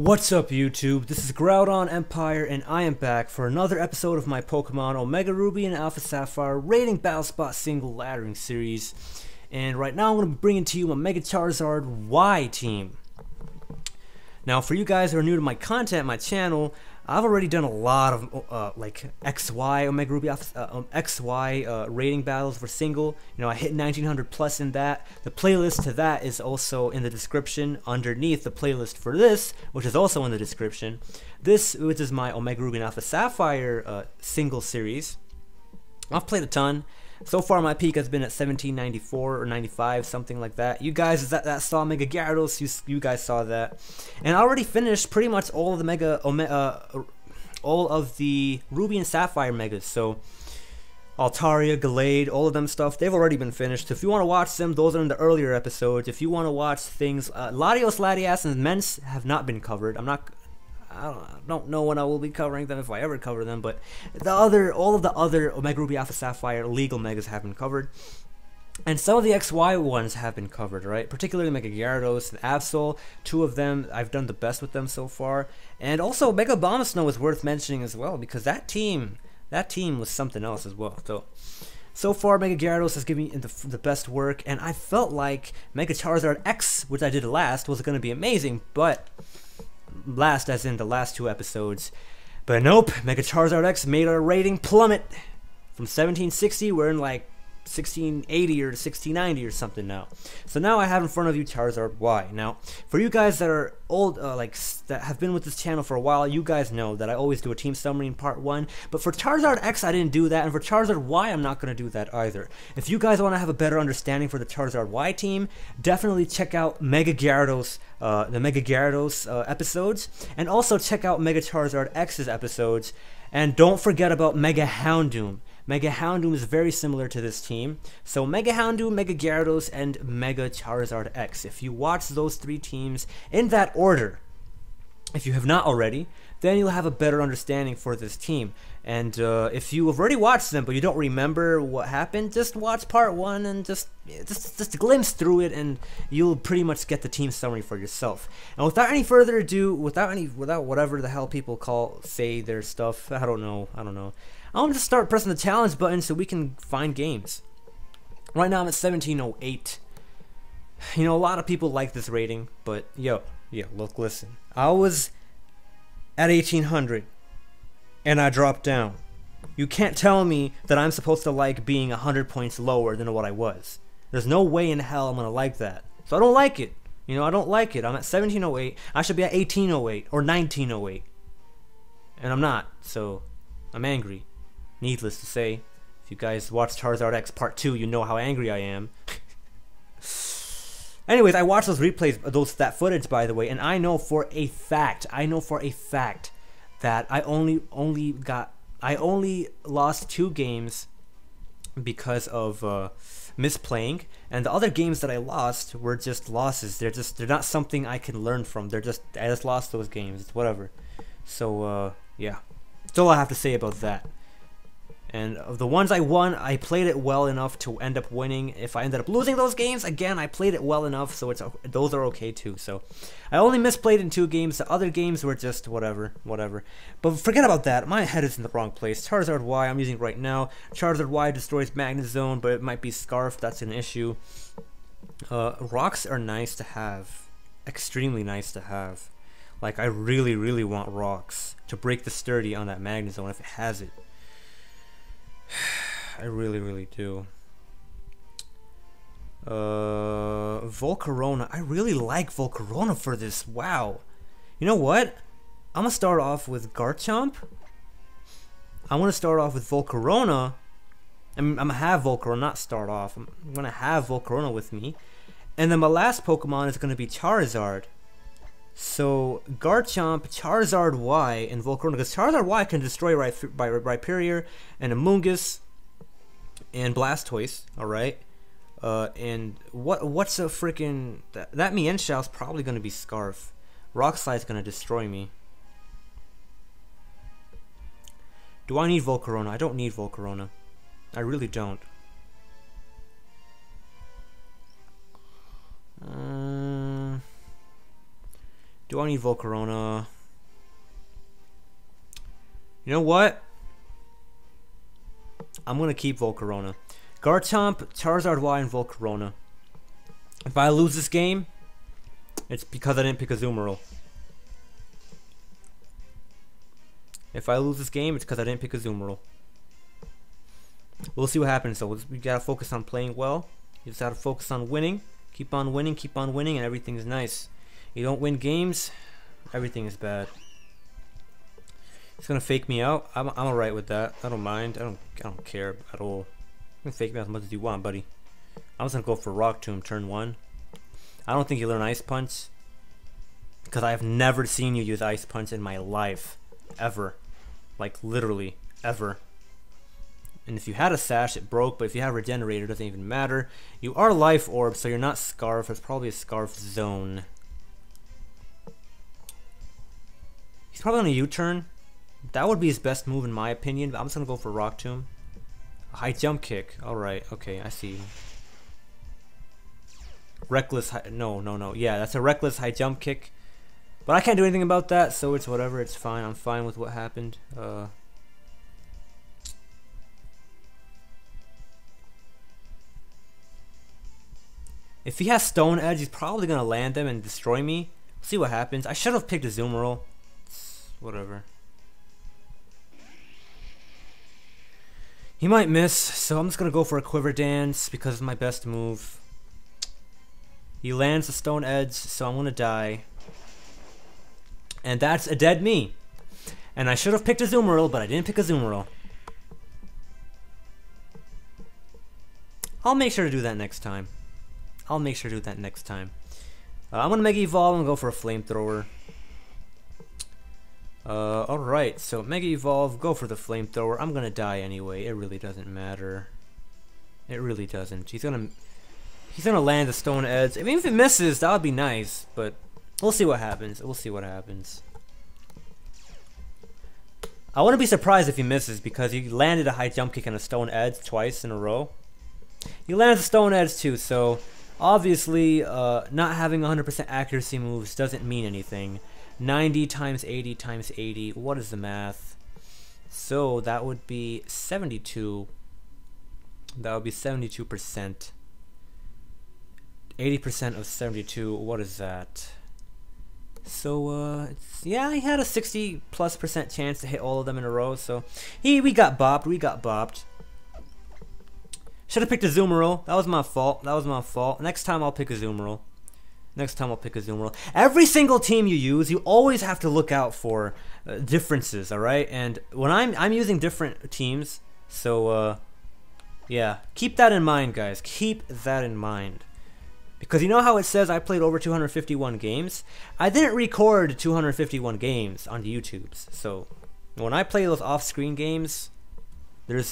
What's up YouTube? This is GroudonEmpire and I am back for another episode of my Pokemon Omega Ruby and Alpha Sapphire Rating Battle Spot Single Laddering Series. And right now I'm going to be bringing to you my Mega Charizard Y team. Now for you guys who are new to my content, my channel, I've already done a lot of like XY Omega Ruby XY rating battles for single. You know, I hit 1900 plus in that. The playlist to that is also in the description underneath the playlist for this, which is also in the description. This, which is my Omega Ruby and Alpha Sapphire single series. I've played a ton. So far my peak has been at 1794 or 95, something like that. You guys that saw Mega Gyarados, you guys saw that. And I already finished pretty much all of the all of the Ruby and Sapphire Megas. So Altaria, Gallade, all of them stuff, they've already been finished. If you want to watch them, those are in the earlier episodes. If you want to watch things, Latios, Latias, and Mence have not been covered. I don't know when I will be covering them, if I ever cover them, but all of the other Omega Ruby Alpha Sapphire legal megas have been covered. And some of the XY ones have been covered, right? Particularly Mega Gyarados and Absol. Two of them, I've done the best with them so far. And also Mega Abomasnow is worth mentioning as well, because that team was something else as well. So far Mega Gyarados has given me the best work, and I felt like Mega Charizard X, which I did last, was going to be amazing, but last as in the last two episodes. But nope, Mega Charizard X made our rating plummet from 1760. We're in like 1680 or 1690 or something now. So now I have in front of you Charizard Y. Now, for you guys that are old, that have been with this channel for a while, you guys know that I always do a team summary in part 1. But for Charizard X, I didn't do that, and for Charizard Y, I'm not going to do that either. If you guys want to have a better understanding for the Charizard Y team, definitely check out Mega Gyarados, the Mega Gyarados episodes, and also check out Mega Charizard X's episodes. And don't forget about Mega Houndoom. Mega Houndoom is very similar to this team. So Mega Houndoom, Mega Gyarados, and Mega Charizard X. If you watch those three teams in that order, if you have not already, then you'll have a better understanding for this team. And if you have already watched them but you don't remember what happened, just watch part 1 and just glimpse through it, and you'll pretty much get the team summary for yourself. And without any further ado, without whatever the hell people say their stuff, I don't know. I'm gonna just start pressing the challenge button so we can find games. Right now I'm at 1708. You know, a lot of people like this rating, but look, listen. I was at 1800 and I dropped down. You can't tell me that I'm supposed to like being 100 points lower than what I was. There's no way in hell I'm gonna like that. So I don't like it. You know, I don't like it. I'm at 1708. I should be at 1808 or 1908. And I'm not, so I'm angry. Needless to say, if you guys watched Charizard X Part 2, you know how angry I am. Anyways, I watched those replays, that footage, by the way, and I know for a fact that I only lost 2 games because of misplaying, and the other games that I lost were just losses. They're not something I can learn from. I just lost those games. It's whatever. So yeah, that's all I have to say about that. And of the ones I won, I played it well enough to end up winning. If I ended up losing those games, again, I played it well enough, so those are okay too. So I only misplayed in 2 games. The other games were just whatever. But forget about that. My head is in the wrong place. Charizard Y I'm using right now. Charizard Y destroys Magnezone, but it might be Scarf. That's an issue. Rocks are nice to have. Extremely nice to have. Like, I really, really want rocks to break the sturdy on that Magnezone if it has it. I really, really do. Volcarona. I really like Volcarona for this. Wow. You know what? I'm gonna start off with Garchomp. I want to start off with Volcarona. I'm gonna have Volcarona, not start off. I'm gonna have Volcarona with me. And then my last Pokemon is gonna be Charizard. So Garchomp, Charizard Y, and Volcarona, because Charizard Y can destroy Rhyperior and Amoonguss and Blastoise. All right, and what's a freaking that Mienshao probably gonna be Scarf. Rock Slide's gonna destroy me. Do I need Volcarona? I don't need Volcarona. I really don't. Do I need Volcarona? You know what? I'm gonna keep Volcarona. Garchomp, Charizard Y, and Volcarona. If I lose this game, it's because I didn't pick Azumarill. If I lose this game, it's because I didn't pick Azumarill. We'll see what happens though. We gotta focus on playing well. You just gotta focus on winning. Keep on winning, and everything's nice. You don't win games, everything is bad. It's gonna fake me out. I'm alright with that. I don't mind. I don't care at all. You can fake me out as much as you want, buddy. I'm just gonna go for Rock Tomb turn 1. I don't think you learn Ice Punch, because I have never seen you use Ice Punch in my life. Ever. Like, literally. Ever. And if you had a Sash, it broke, but if you have Regenerator, it doesn't even matter. You are Life Orb, so you're not Scarf. It's probably a Scarf Zone. He's probably on a U-turn. That would be his best move in my opinion, but I'm just gonna go for Rock Tomb. A high jump kick. Alright, okay, I see. Reckless high, no. Yeah, that's a reckless high jump kick. But I can't do anything about that, so it's whatever, it's fine. I'm fine with what happened. If he has Stone Edge, he's probably gonna land them and destroy me. See what happens. I should have picked a Azumarill. Whatever. He might miss, so I'm just gonna go for a Quiver Dance because it's my best move. He lands the Stone Edge, so I'm gonna die. And that's a dead me. And I should have picked a Azumarill, but I didn't pick a Azumarill. I'll make sure to do that next time. I'm gonna Mega Evolve and go for a Flamethrower. Alright, so Mega Evolve, go for the Flamethrower. I'm gonna die anyway. It really doesn't matter. It really doesn't. He's gonna land the Stone Edge. I mean, if it misses, that would be nice, but we'll see what happens. I wouldn't be surprised if he misses because he landed a high jump kick and a Stone Edge twice in a row. He landed the Stone Edge too, so obviously not having 100% accuracy moves doesn't mean anything. 90 times 80 times 80, what is the math? So that would be 72. That would be 72%. 80% of 72, what is that? So yeah, he had a 60+% chance to hit all of them in a row, so we got bopped. Should have picked a Azumarill. That was my fault. Next time I'll pick a Azumarill. Every single team you use, you always have to look out for differences, alright? And when I'm using different teams, so yeah, keep that in mind, guys. Keep that in mind. Because you know how it says I played over 251 games? I didn't record 251 games on the YouTubes. So when I play those off-screen games, there's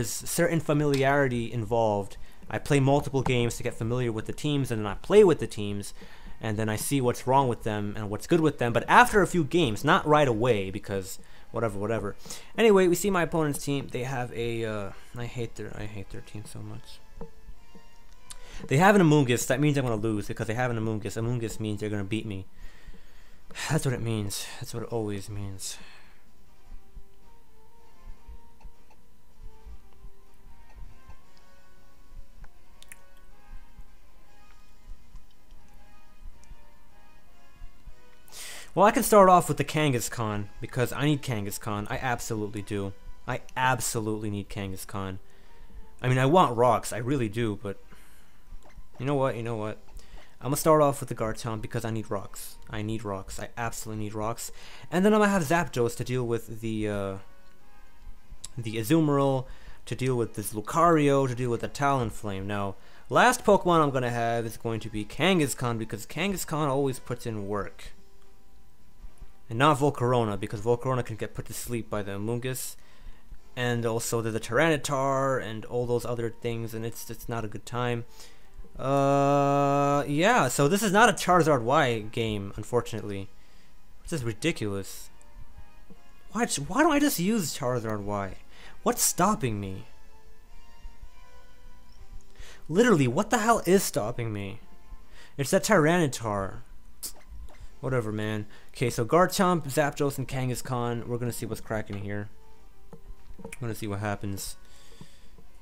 certain familiarity involved. I play multiple games to get familiar with the teams, and then I play with the teams, and then I see what's wrong with them and what's good with them. But after a few games, not right away, because whatever. Anyway, we see my opponent's team. They have a I hate their team so much. They have an Amoonguss. That means I'm gonna lose because they have an Amoonguss. Amoonguss means they're gonna beat me. That's what it means. That's what it always means. Well, I can start off with the Kangaskhan because I need Kangaskhan. I absolutely do. I absolutely need Kangaskhan. I mean, I want rocks. I really do, but you know what? I'm gonna start off with the Garchomp because I need rocks. I absolutely need rocks. And then I'm gonna have Zapdos to deal with the Azumarill, to deal with this Lucario, to deal with the Talonflame. Now, last Pokemon I'm gonna have is going to be Kangaskhan because Kangaskhan always puts in work. And not Volcarona, because Volcarona can get put to sleep by the Amoonguss. And also there's the Tyranitar and all those other things, and it's not a good time. Yeah, so this is not a Charizard Y game, unfortunately. This is ridiculous. Why don't I just use Charizard Y? What's stopping me? Literally, what the hell is stopping me? It's that Tyranitar. Whatever, man. Okay, so Garchomp, Zapdos, and Kangaskhan. We're gonna see what's cracking here. We're gonna see what happens.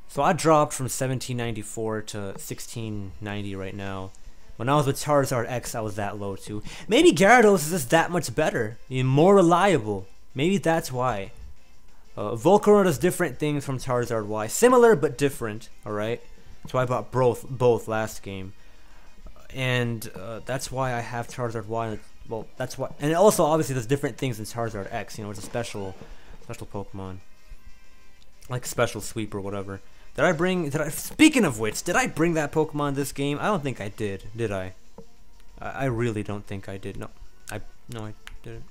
So I dropped from 1794 to 1690 right now. When I was with Charizard X, I was that low too. Maybe Gyarados is just that much better, more reliable. Maybe that's why. Volcarona does different things from Charizard Y. Similar but different, alright? That's why I bought both last game. And that's why I have Charizard Y. Well, that's why. And also, obviously, there's different things in Charizard X. You know, it's a special Pokemon. Like Special Sweep or whatever. Speaking of which, did I bring that Pokemon this game? I don't think I did I? I really don't think I did. No, I didn't.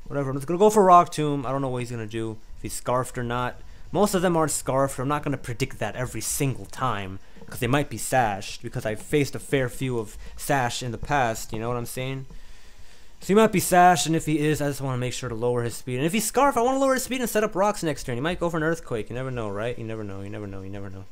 Whatever, I'm just gonna go for Rock Tomb. I don't know what he's gonna do, if he's Scarfed or not. Most of them aren't Scarfed. I'm not gonna predict that every single time, because they might be Sashed, because I've faced a fair few of Sash in the past, you know what I'm saying? So he might be Sashed, and if he is, I just want to make sure to lower his speed. And if he's Scarf, I want to lower his speed and set up rocks next turn. He might go for an Earthquake. You never know, right? You never know, you never know, you never know.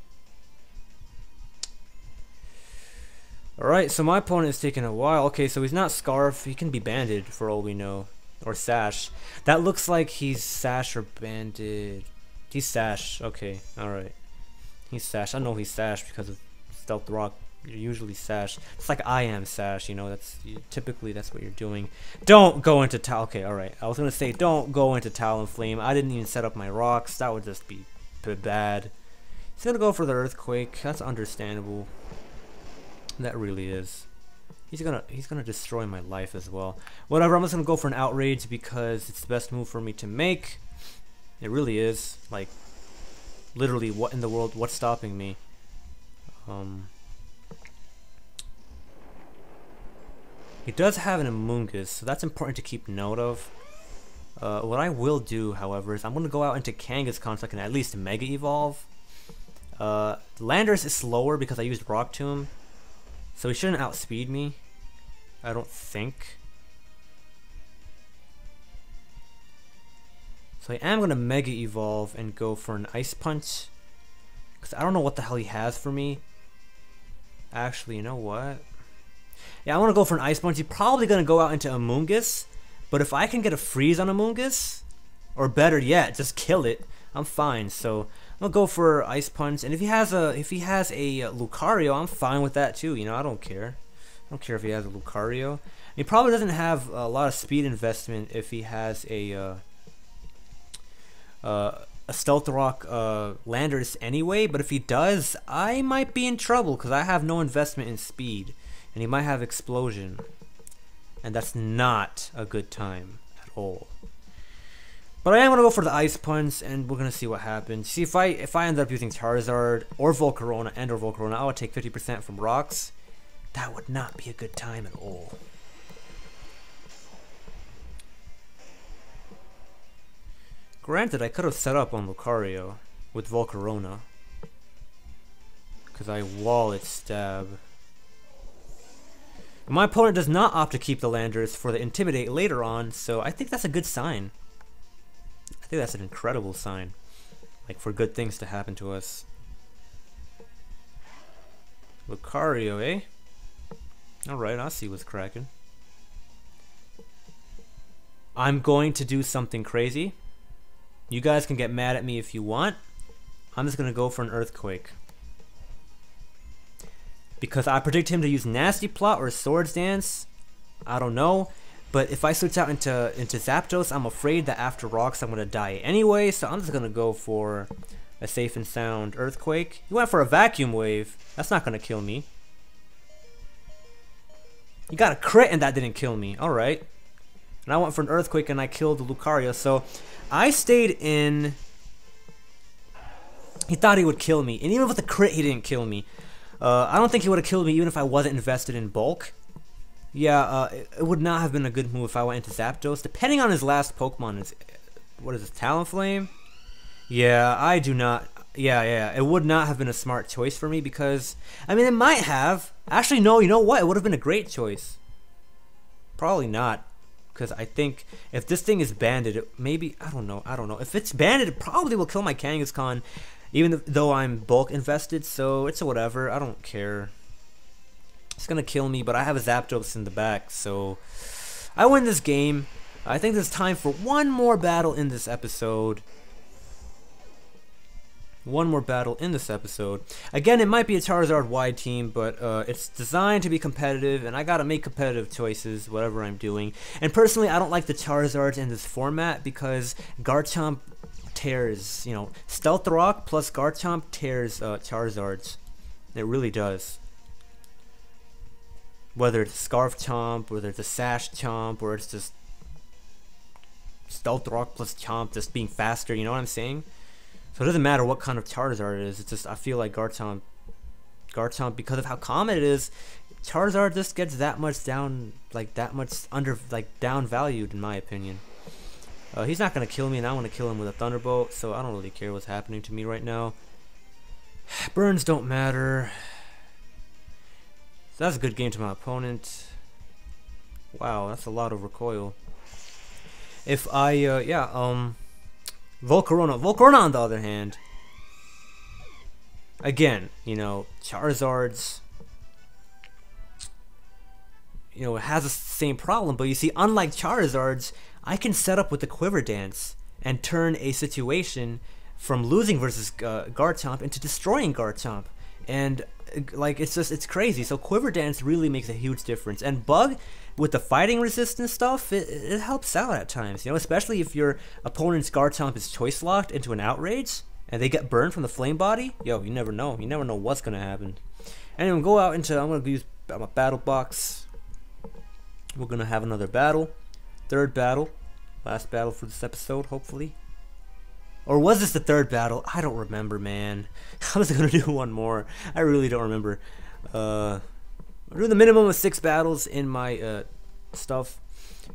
Alright, so my opponent is taking a while. Okay, so he's not Scarf. He can be Banded, for all we know. Or Sash. That looks like he's Sash or Banded. He's Sash. Okay, alright. He's Sash. I know he's Sash because of Stealth Rock. You're usually Sash. It's like I am Sash, you know, typically that's what you're doing. Don't go into okay, alright. I was gonna say don't go into Talonflame. I didn't even set up my rocks. That would just be bad. He's gonna go for the Earthquake. That's understandable. That really is. He's gonna destroy my life as well. Whatever, I'm just gonna go for an Outrage because it's the best move for me to make. It really is. Like, literally, what in the world? What's stopping me? He does have an Amoonguss, so that's important to keep note of. What I will do, however, is I'm gonna go out into Kangaskhan so I can at least Mega Evolve. Landorus is slower because I used Rock Tomb, so he shouldn't outspeed me. I don't think. So I am going to Mega Evolve and go for an Ice Punch. Because I don't know what the hell he has for me. Actually, you know what? Yeah, I want to go for an Ice Punch. He's probably going to go out into Amoonguss. But if I can get a Freeze on Amoonguss, or better yet, just kill it, I'm fine. So I'll go for Ice Punch. And if he has a Lucario, I'm fine with that too. You know, I don't care. I don't care if he has a Lucario. He probably doesn't have a lot of speed investment if he has a Stealth Rock Landorus anyway. But if he does, I might be in trouble because I have no investment in speed, and he might have Explosion, and that's not a good time at all. But I am gonna go for the Ice Punch, and we're gonna see what happens. See, if I end up using Charizard or Volcarona I would take 50% from rocks. That would not be a good time at all. Granted, I could have set up on Lucario with Volcarona, because I wall its stab. My opponent does not opt to keep the Landorus for the Intimidate later on, so I think that's a good sign. I think that's an incredible sign, like for good things to happen to us. Lucario, eh? Alright, I see what's cracking. I'm going to do something crazy. You guys can get mad at me if you want. I'm just going to go for an Earthquake. Because I predict him to use Nasty Plot or Swords Dance. I don't know. But if I switch out into Zapdos, I'm afraid that after Rocks I'm going to die anyway. So I'm just going to go for a safe and sound Earthquake. He went for a Vacuum Wave. That's not going to kill me. You got a crit and that didn't kill me. Alright. And I went for an Earthquake and I killed the Lucario. So I stayed in. He thought he would kill me. And even with the crit, he didn't kill me. I don't think he would have killed me even if I wasn't invested in bulk. Yeah, it would not have been a good move if I went into Zapdos. Depending on his last Pokemon. What is this? Talonflame? Yeah, I do not. Yeah. It would not have been a smart choice for me because, I mean, it might have. Actually, no, you know what? It would have been a great choice. Probably not. Because I think if this thing is banded, maybe, I don't know. If it's banded, it probably will kill my Kangaskhan, even though I'm bulk invested, so it's a whatever. I don't care. It's going to kill me, but I have a Zapdos in the back, so I win this game. I think there's time for one more battle in this episode. One more battle in this episode. Again, it might be a Charizard wide team, but it's designed to be competitive, and I gotta make competitive choices, whatever I'm doing. And personally, I don't like the Charizards in this format because Garchomp tears, you know, Stealth Rock plus Garchomp tears Charizards. It really does. Whether it's Scarf Chomp, whether it's a Sash Chomp, or it's just Stealth Rock plus Chomp just being faster, you know what I'm saying? So it doesn't matter what kind of Charizard it is. It's just I feel like Garchomp, because of how common it is, Charizard just gets that much down, like that much down valued in my opinion. He's not gonna kill me, and I want to kill him with a Thunderbolt, so I don't really care what's happening to me right now. Burns don't matter. So that's a good game to my opponent. Wow, that's a lot of recoil. If I Volcarona on the other hand, again, you know, Charizard's, you know, it has the same problem, but you see, unlike Charizard's, I can set up with the Quiver Dance and turn a situation from losing versus Garchomp into destroying Garchomp, and like it's crazy. So Quiver Dance really makes a huge difference, and Bug with the fighting resistance stuff, it helps out at times, you know, especially if your opponent's Garchomp is choice locked into an Outrage and they get burned from the Flame Body. Yo, you never know what's gonna happen. Anyway, go out into, I'm gonna use my battle box. We're gonna have another battle, third battle, last battle for this episode, hopefully. Or was this the third battle? I don't remember, man. I was gonna do one more. I really don't remember. I'm doing the minimum of 6 battles in my stuff.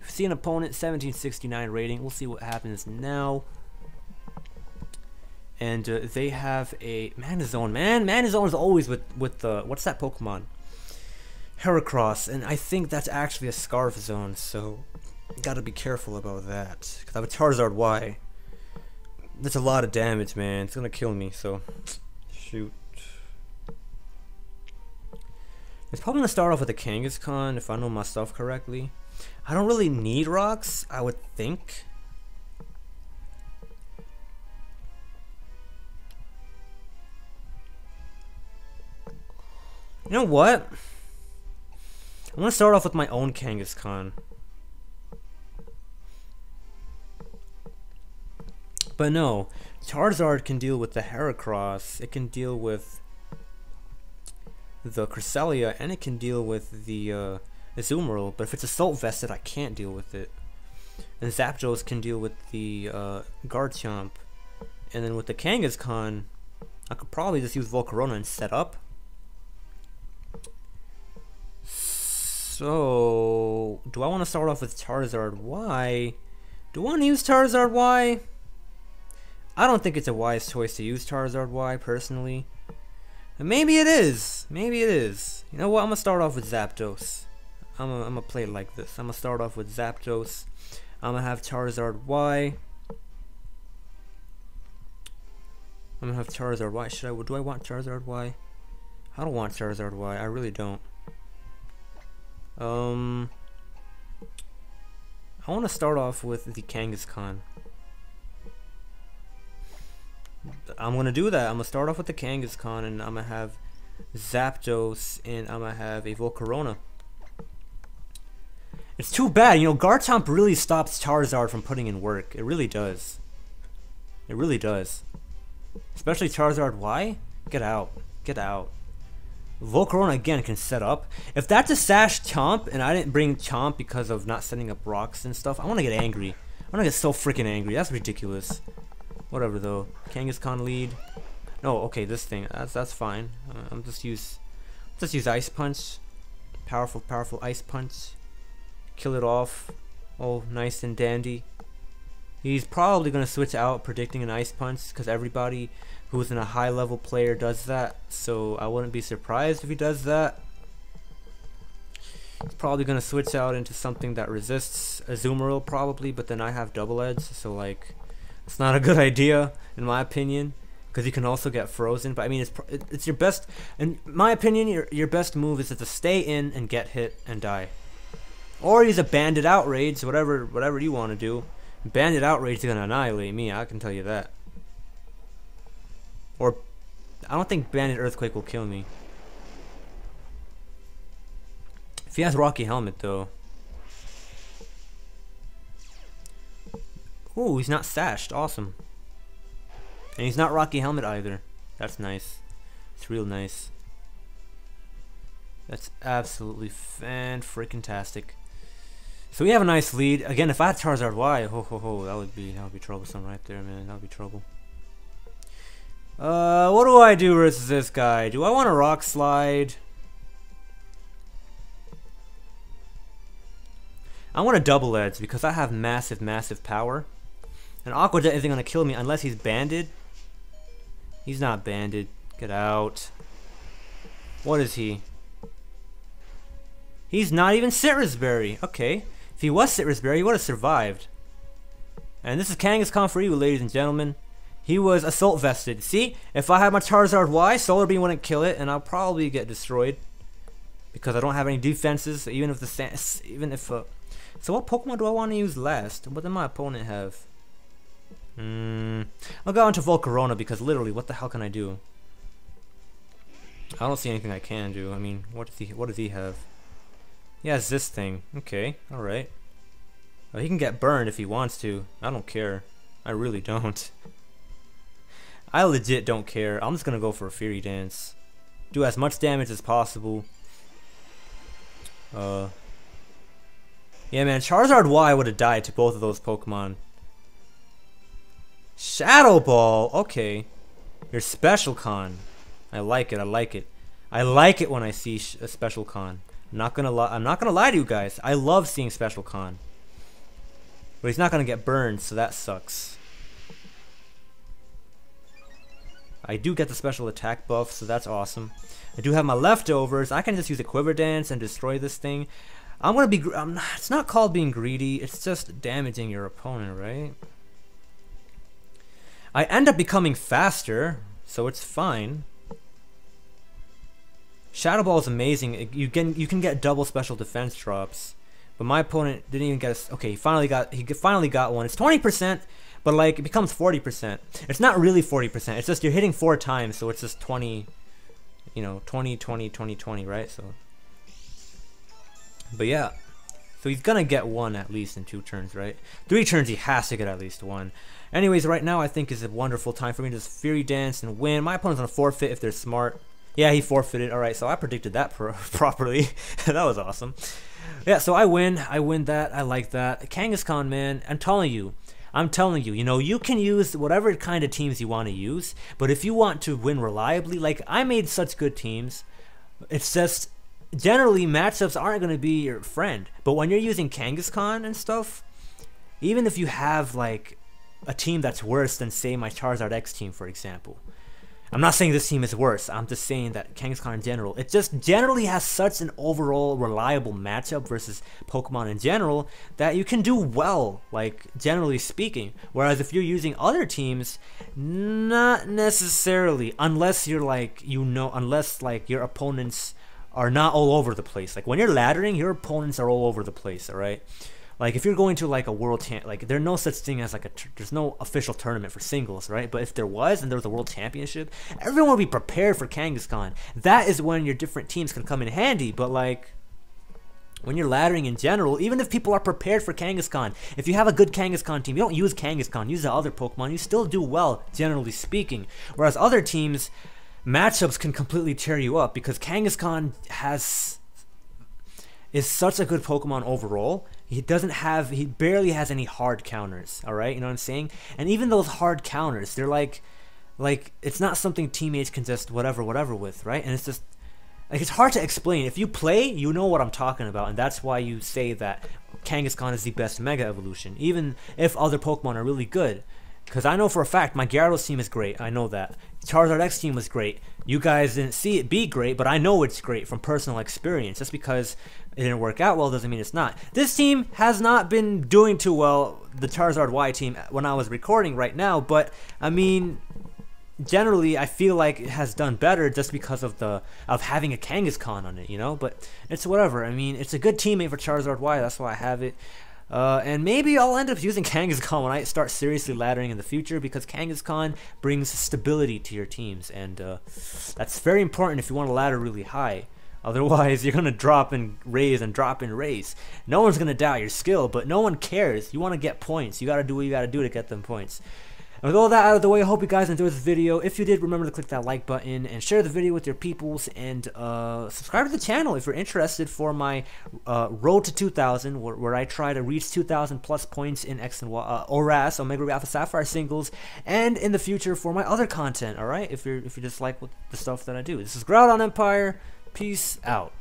See an opponent, 1769 rating. We'll see what happens now. And they have a Manazone. Man, Manazone is always with the, what's that Pokemon? Heracross, and I think that's actually a Scarf Zone, so gotta be careful about that. Cause I have a Charizard Y. That's a lot of damage, man. It's gonna kill me, so shoot. It's probably gonna start off with a Kangaskhan if I know my stuff correctly. I don't really need rocks, I would think. You know what? I'm gonna start off with my own Kangaskhan. But no, Charizard can deal with the Heracross, it can deal with the Cresselia, and it can deal with the Azumarill, but if it's Assault Vested, I can't deal with it. And Zapdos can deal with the Garchomp. And then with the Kangaskhan, I could probably just use Volcarona and set up. So, do I want to start off with Charizard Y? Do I want to use Charizard Y? I don't think it's a wise choice to use Charizard Y, personally. Maybe it is. Maybe it is. You know what? I'm gonna start off with Zapdos. I'm gonna play it like this. I'm gonna start off with Zapdos. I'm gonna have Charizard Y. I'm gonna have Charizard Y. Do I want Charizard Y? I don't want Charizard Y. I really don't. I want to start off with the Kangaskhan. I'm gonna do that. I'm gonna start off with the Kangaskhan, and I'm gonna have Zapdos, and I'm gonna have a Volcarona. It's too bad, you know, Garchomp really stops Charizard from putting in work. It really does. It really does. Especially Charizard Y. Get out. Get out. Volcarona again can set up. If that's a Sash Chomp, and I didn't bring Chomp because of not setting up rocks and stuff, I want to get angry. I want to get so freaking angry. That's ridiculous. Whatever though. Kangaskhan lead. No, okay, this thing. That's fine. I'm just use Ice Punch. Powerful Ice Punch. Kill it off. Oh, nice and dandy. He's probably gonna switch out predicting an Ice Punch because everybody who's in a high level player does that. So I wouldn't be surprised if he does that. He's probably gonna switch out into something that resists Azumarill probably, but then I have Double Edge, so like it's not a good idea in my opinion, because you can also get frozen. But I mean, it's your best, in my opinion, your best move is to stay in and get hit and die. Or use a Bandit Outrage, whatever you want to do. Bandit Outrage is gonna annihilate me, I can tell you that. Or I don't think Bandit Earthquake will kill me. If he has Rocky Helmet though. Ooh, he's not sashed, awesome. And he's not Rocky Helmet either. That's nice. It's real nice. That's absolutely fan-freaking-tastic. So we have a nice lead. Again, if I had Charizard Y, that would be troublesome right there, man. That would be trouble. What do I do versus this guy? Do I want a Rock Slide? I want a Double Edge because I have massive power. And Aqua Jet isn't gonna kill me unless he's banded. He's not banded. Get out. What is he? He's not even Citrus Berry. Okay. If he was Citrus Berry, he would have survived. And this is Kangaskhan for you, ladies and gentlemen. He was Assault Vested. See? If I had my Charizard Y, Solar Beam wouldn't kill it, and I'll probably get destroyed. Because I don't have any defenses, even if so what Pokemon do I want to use last? What does my opponent have? I'll go into Volcarona because literally, what the hell can I do? I don't see anything I can do. I mean, what does he have? He has this thing. Okay, alright. Well, he can get burned if he wants to. I don't care. I really don't. I legit don't care. I'm just gonna go for a Fury Dance. Do as much damage as possible. Yeah, man, Charizard Y would have died to both of those Pokemon. Shadow Ball! Okay. Your Special Con. I like it, I like it. I like it when I see a Special Con. I'm not gonna lie to you guys. I love seeing Special Con. But he's not gonna get burned, so that sucks. I do get the special attack buff, so that's awesome. I do have my leftovers. I can just use a Quiver Dance and destroy this thing. I'm gonna be. It's not called being greedy. It's just damaging your opponent, right? I end up becoming faster, so it's fine. Shadow Ball is amazing. You can get double special defense drops, but my opponent didn't even get a. Okay, he finally got one. It's 20%, but like it becomes 40%. It's not really 40%. It's just you're hitting 4 times, so it's just 20. You know, 20, 20, 20, 20, right? So. But yeah, so he's gonna get one at least in 2 turns, right? 3 turns he has to get at least one. Anyways, right now I think is a wonderful time for me to just Fury Dance and win. My opponent's gonna forfeit if they're smart. Yeah, he forfeited. All right, so I predicted that properly. That was awesome. Yeah, so I win that. I like that. Kangaskhan, man, I'm telling you, you know, you can use whatever kind of teams you want to use, but if you want to win reliably, like I made such good teams, it's just generally matchups aren't going to be your friend. But when you're using Kangaskhan and stuff, even if you have like a team that's worse than say my Charizard X team, for example. I'm not saying this team is worse. I'm just saying that Kangaskhan in general, it just generally has such an overall reliable matchup versus Pokemon in general that you can do well, like generally speaking. Whereas if you're using other teams, not necessarily, unless you're like, unless like your opponents are not all over the place. Like when you're laddering, your opponents are all over the place, alright? Like if you're going to like a world like there's no such thing as like there's no official tournament for singles, right? But if there was and there was a world championship, everyone would be prepared for Kangaskhan. That is when your different teams can come in handy. But like when you're laddering in general, even if people are prepared for Kangaskhan, if you have a good Kangaskhan team, you don't use Kangaskhan, use the other Pokemon, you still do well, generally speaking. Whereas other teams, matchups can completely tear you up because Kangaskhan is such a good Pokemon overall. He barely has any hard counters, alright? You know what I'm saying? And even those hard counters, they're like it's not something teammates can just whatever with, right? And it's just like it's hard to explain. If you play, you know what I'm talking about, and that's why you say that Kangaskhan is the best Mega Evolution, even if other Pokemon are really good. Because I know for a fact my Gyarados team is great. I know that. Charizard X team was great. You guys didn't see it be great, but I know it's great from personal experience. Just because it didn't work out well doesn't mean it's not. This team has not been doing too well, the Charizard Y team, when I was recording right now. But, I mean, generally I feel like it has done better just because of having a Kangaskhan on it, you know. But it's whatever. I mean, it's a good teammate for Charizard Y. That's why I have it. And maybe I'll end up using Kangaskhan when I start seriously laddering in the future, because Kangaskhan brings stability to your teams, and that's very important if you want to ladder really high. Otherwise, you're going to drop and raise and drop and raise. No one's going to doubt your skill, but no one cares. You want to get points. You got to do what you got to do to get them points. And with all that out of the way, I hope you guys enjoyed this video. If you did, remember to click that like button and share the video with your peoples, and subscribe to the channel if you're interested for my road to 2,000, where I try to reach 2,000 plus points in X and Y, ORAS, Omega Ruby Alpha Sapphire singles, and in the future for my other content. All right, if you just like the stuff that I do. This is GroudonEmpire. Peace out.